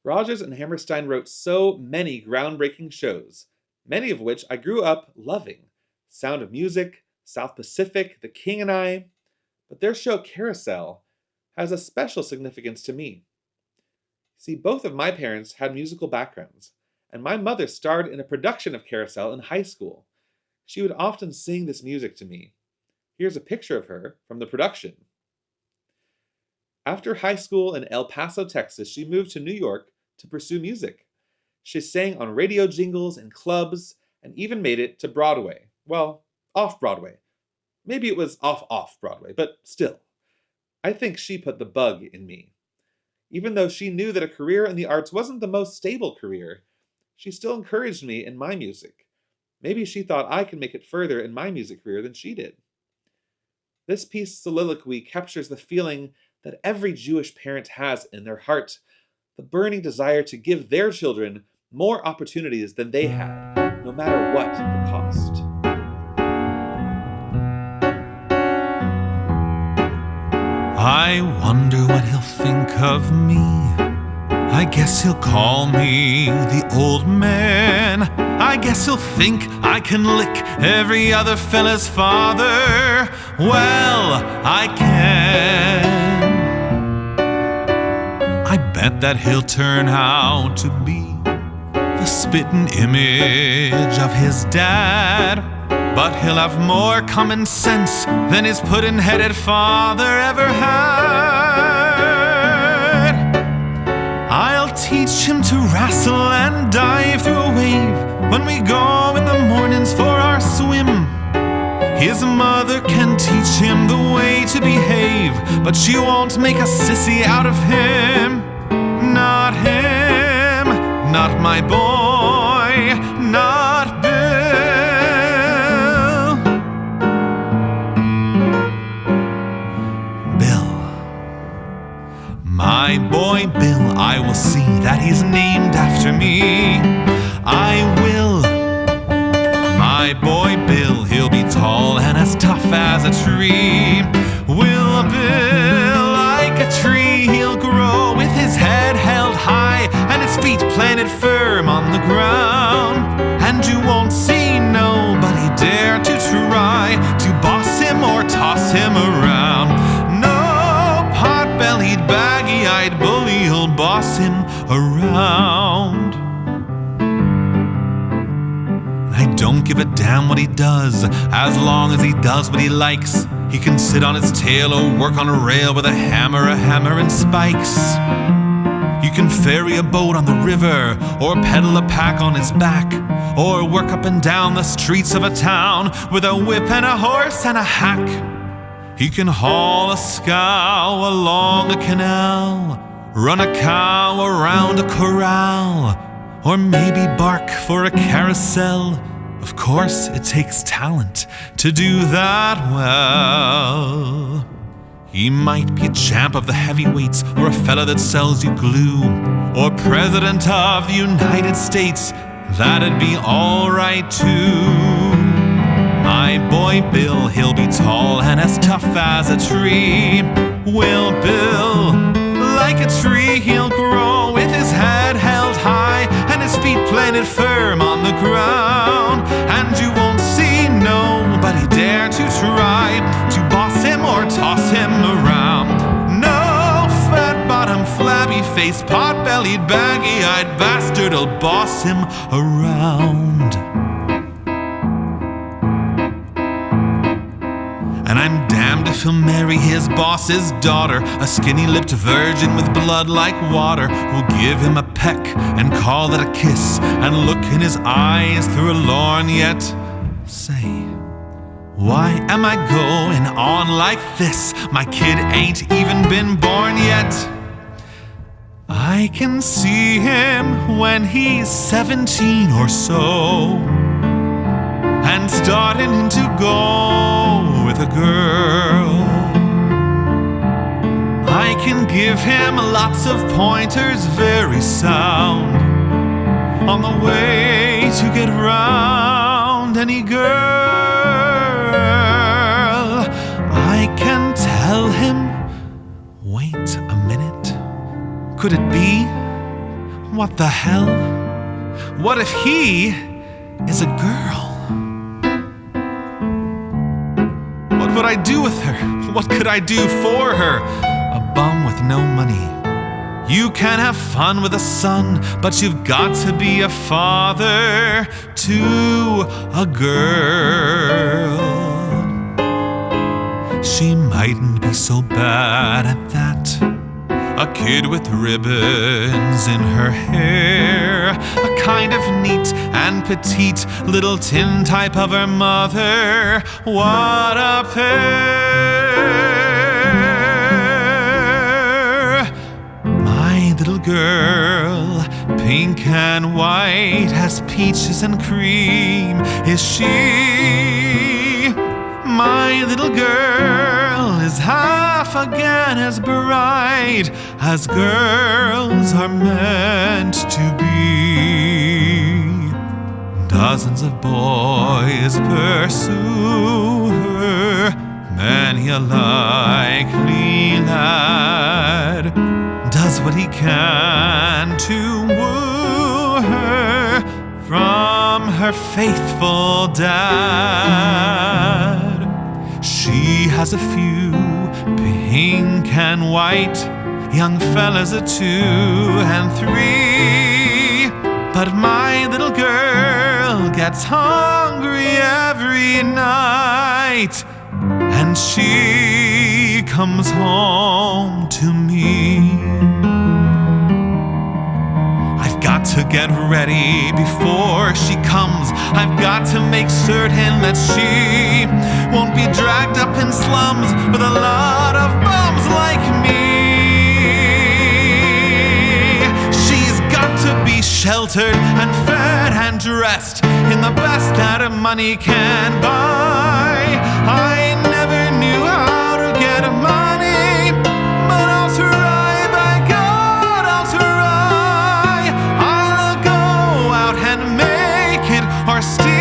Rodgers and Hammerstein wrote so many groundbreaking shows, many of which I grew up loving. Sound of Music, South Pacific, The King and I. But their show Carousel has a special significance to me. See, both of my parents had musical backgrounds, and my mother starred in a production of Carousel in high school. She would often sing this music to me. Here's a picture of her from the production. After high school in El Paso, Texas, she moved to New York to pursue music. She sang on radio jingles and clubs, and even made it to Broadway. Well, off-Broadway. Maybe it was off-Broadway, but still. I think she put the bug in me. Even though she knew that a career in the arts wasn't the most stable career, she still encouraged me in my music. Maybe she thought I could make it further in my music career than she did. This piece, Soliloquy, captures the feeling that every Jewish parent has in their heart, the burning desire to give their children more opportunities than they had, no matter what the cost. I wonder what he'll think of me. I guess he'll call me the old man. I guess he'll think I can lick every other fella's father. Well, I can. I bet that he'll turn out to be the spitting image of his dad. But he'll have more common sense than his puddin'-headed father ever had. I'll teach him to wrestle and dive through a wave when we go in the mornings for our swim. His mother can teach him the way to behave, but she won't make a sissy out of him. Not him, not my boy, not Bill. My boy Bill, I will see that he's named after me. I will. My boy Bill, he'll be tall and as tough as a tree. Will Bill, like a tree, he'll grow with his head held high and his feet planted firm on the ground. And you won't see nobody dare to try to boss him or toss him around. Pot-bellied, baggy-eyed bully, he'll boss him around. I don't give a damn what he does, as long as he does what he likes. He can sit on his tail or work on a rail with a hammer and spikes. You can ferry a boat on the river, or pedal a pack on his back, or work up and down the streets of a town with a whip and a horse and a hack. He can haul a scow along a canal, run a cow around a corral, or maybe bark for a carousel. Of course, it takes talent to do that well. He might be a champ of the heavyweights, or a fella that sells you glue, or president of the United States. That'd be alright too. My boy Bill, he'll be tall and as tough as a tree. Will Bill, like a tree, he'll grow with his head held high and his feet planted firm on the ground. And you won't see nobody dare to try to boss him or toss him around. No fat-bottomed, flabby-faced, pot-bellied, baggy-eyed bastard'll boss him around. And I'm damned if he'll marry his boss's daughter, a skinny-lipped virgin with blood like water, who'll give him a peck and call it a kiss, and look in his eyes through a lorgnette. Say, why am I going on like this? My kid ain't even been born yet. I can see him when he's 17 or so, and starting to go with a girl. I can give him lots of pointers, very sound, on the way to get round any girl. I can tell him, wait a minute, could it be? What the hell? What if he is a girl? What would I do with her? What could I do for her? A bum with no money. You can have fun with a son, but you've got to be a father to a girl. She mightn't be so bad at that. A kid with ribbons in her hair, a kind of neat and petite little tin type of her mother. What a pair! My little girl, pink and white as peaches and cream, is she? My little girl is half again as bright as girls are meant to be. Dozens of boys pursue her, many a likely lad does what he can to woo her from her faithful dad. She has a few pink and white young fellas at 2 and 3, but my little girl gets hungry every night, and she comes home to me. I've got to get ready before she comes. I've got to make certain that she won't be dragged up in slums with a lot of bums like me. She's got to be sheltered and fed and dressed in the best that money can buy. I never knew how to get money, but I'll try, by God, I'll try. I'll go out and make it, or steal